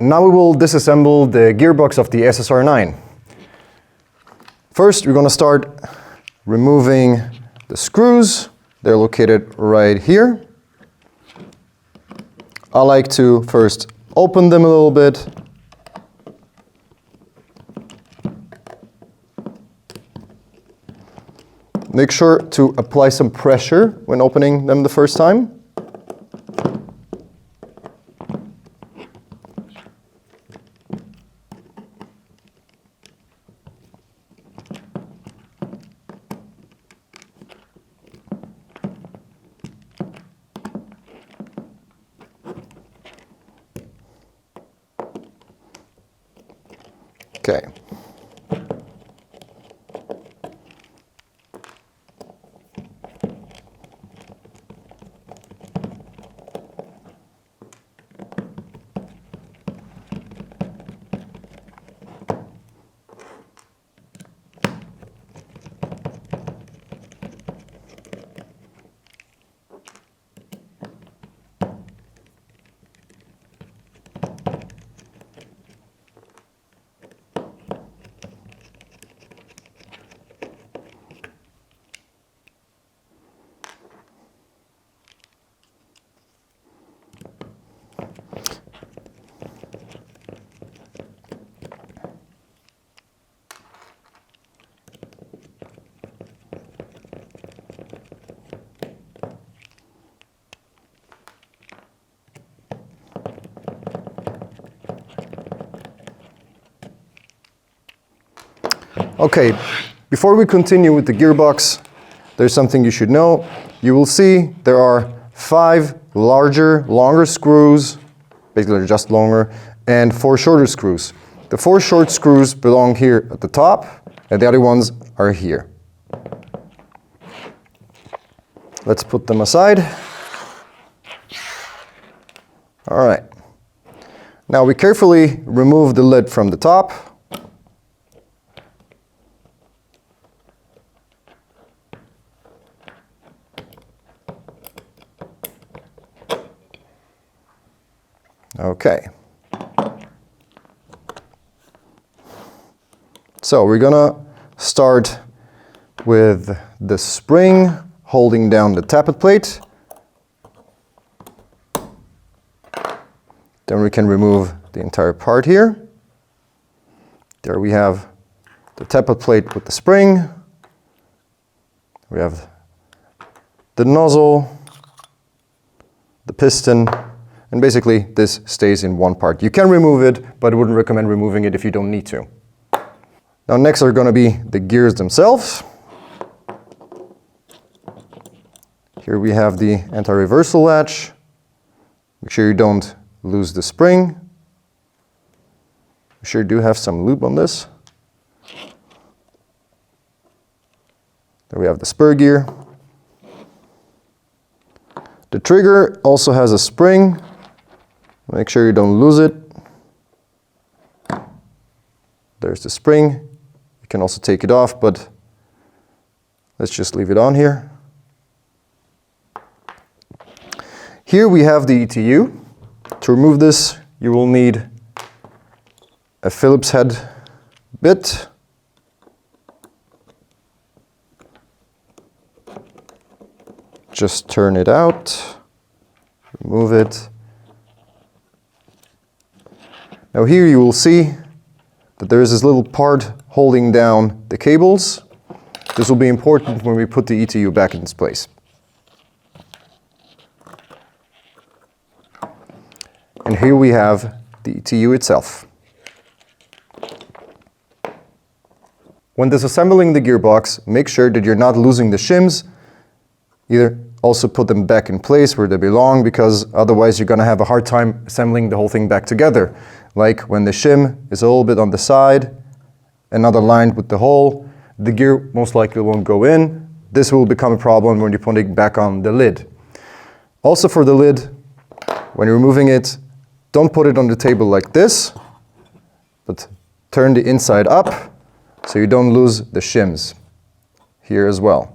now we will disassemble the gearbox of the SSR9. First, we're going to start removing the screws. They're located right here. I like to first open them a little bit. Make sure to apply some pressure when opening them the first time. Okay. Okay, before we continue with the gearbox, there's something you should know. You will see there are 5 longer screws, basically they're just longer, and 4 shorter screws. The 4 short screws belong here at the top, and the other ones are here. Let's put them aside. All right. Now we carefully remove the lid from the top. Okay. So we're gonna start with the spring holding down the tappet plate. Then we can remove the entire part here. There we have the tappet plate with the spring. We have the nozzle, the piston, and basically this stays in one part. You can remove it, but I wouldn't recommend removing it if you don't need to. Now next are going to be the gears themselves. Here we have the anti-reversal latch. Make sure you don't lose the spring. Make sure you do have some lube on this. There we have the spur gear. The trigger also has a spring. Make sure you don't lose it. There's the spring. You can also take it off, but let's just leave it on here. Here we have the ETU. To remove this, you will need a Phillips head bit. Just turn it out, remove it. Now here you will see that there is this little part holding down the cables. This will be important when we put the ETU back in its place. And here we have the ETU itself. When disassembling the gearbox, make sure that you're not losing the shims. Either also put them back in place where they belong, because otherwise you're going to have a hard time assembling the whole thing back together. Like when the shim is a little bit on the side and not aligned with the hole, the gear most likely won't go in. This will become a problem when you're putting it back on the lid. Also for the lid, when you're removing it, don't put it on the table like this, but turn the inside up so you don't lose the shims here as well.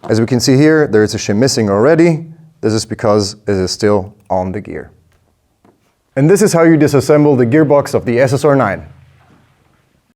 As we can see here, there is a shim missing already. This is because it is still on the gear. And this is how you disassemble the gearbox of the SSR9.